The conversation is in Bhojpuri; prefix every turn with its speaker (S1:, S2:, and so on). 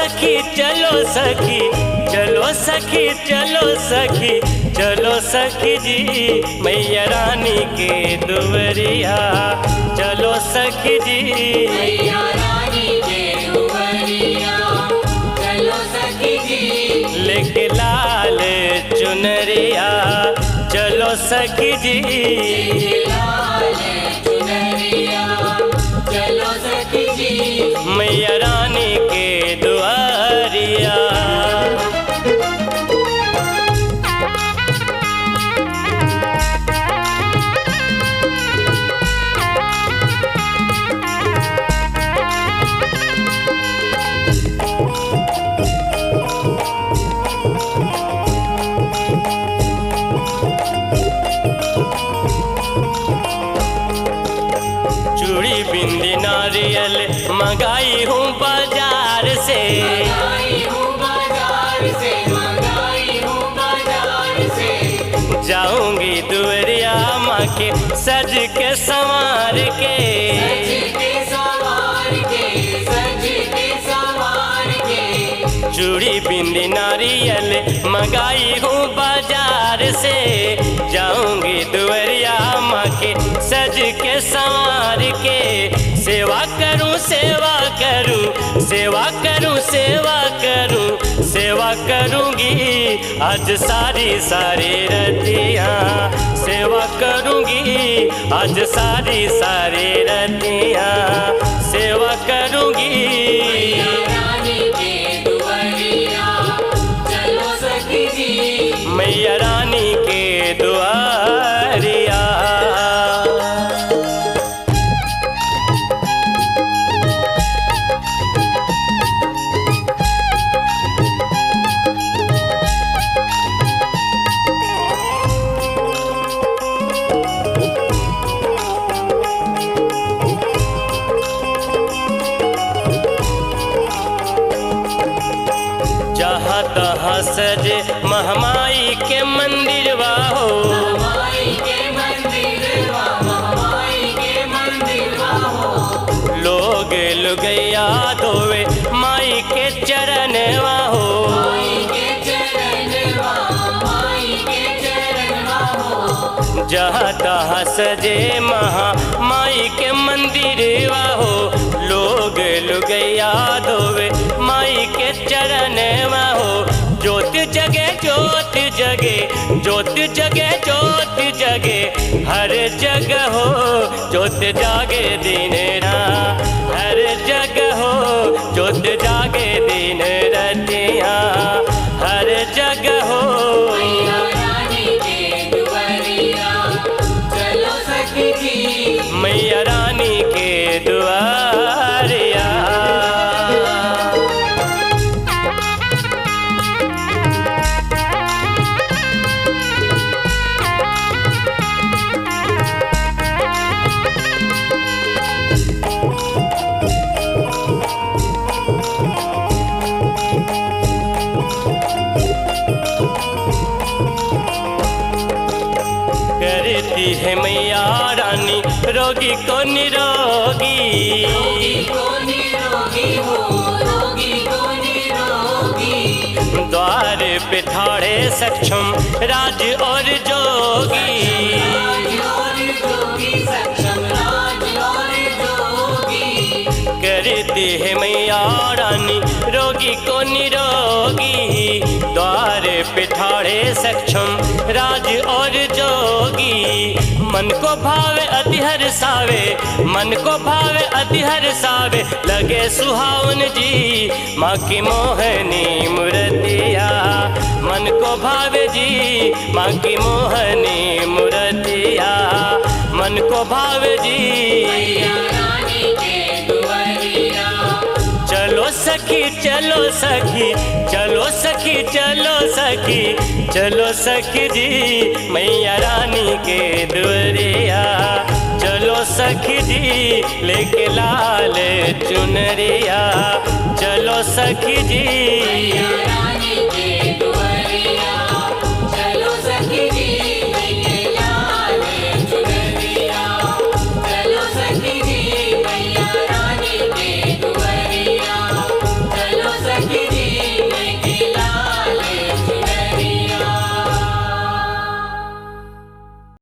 S1: सखी चलो सखी, चलो सखी चलो सखी, चलो सखी जी मैया रानी के दुवरिया। चलो सखी जी
S2: मैया रानी के दुवरिया, चलो सखी जी
S1: लेके लाल चुनरिया। चलो सखी जी
S2: लाल चुनरिया, चलो सखी जी
S1: मैया रानी के दुआरिया। चूड़ी बिंदी नारियल मंगाई हूँ बाजार से,
S2: मंगाई हूँ बाजार से, मंगाई हूँ बाजार से।
S1: जाऊंगी दुवरिया माँ के सज के संवार के।
S2: सज के सवार के, सज के सवार के।
S1: चूड़ी बिंदी नारियल मंगाई हूँ बाजार से, जाऊंगी दुवरिया माँ के सज के संवार के। सेवा करूं सेवा करूं, सेवा करूं सेवा करूं, सेवा करूंगी आज सारी सारी रतियाँ। सेवा करूंगी आज सारी सारी रतियाँ, सेवा करूंगी।
S2: मैया रानी के दुवरिया, चलो सखी जी
S1: मैया रानी के दुआरिया। जहाँ तहाँ सजे महमाई के मंदिर हो,
S2: महामाई के मंदिर वा, महामाई के मंदिर वा हो।
S1: लोग लुगैया धोवे माई के चरण हो।
S2: माई के चरण वा, माई के चरण वा हो।
S1: जहाँ तहाँ सजे माई के मंदिर हो, लोग लुगैया धोवे माई के चरण हो। ज्योत जगे ज्योत जगे, ज्योत जगे ज्योत जगे हर जगह हो। ज्योत जागे दिन रात हर जगह हो, ज्योत जागे दिन रतियाँ हर जगह हो।
S2: मैया रानी के दुवरिया, चलो सखी जी
S1: मैया रानी के दुआरिया। करती है मैया रानी रोगी को निरोगी।
S2: रोगी को निरोगी हो, रोगी को निरोगी।
S1: द्वार पे ठाड़े सक्षम राज और जोगी।
S2: राज और जोगी, सक्षम राज और जोगी।
S1: करती है मैया रानी रोगी को निरोगी। द्वार पे ठाड़े सक्षम राज और जोगी। मन को भावे अति हर सावे, मन को भावे अति हर सावे लगे सुहावन जी माँ की मोहनी मूर्तिया। मन को भावे जी माँ की मोहनी मूर्तिया, मन को भावे जी।
S2: मैया रानी के दुवरिया,
S1: चलो सखी चलो सखी, चलो सखी चलो सखी, चलो सखी जी मैया रानी के दुवरिया। चलो सखी जी लेके लाल चुनरिया। चलो सखी जी
S2: मैया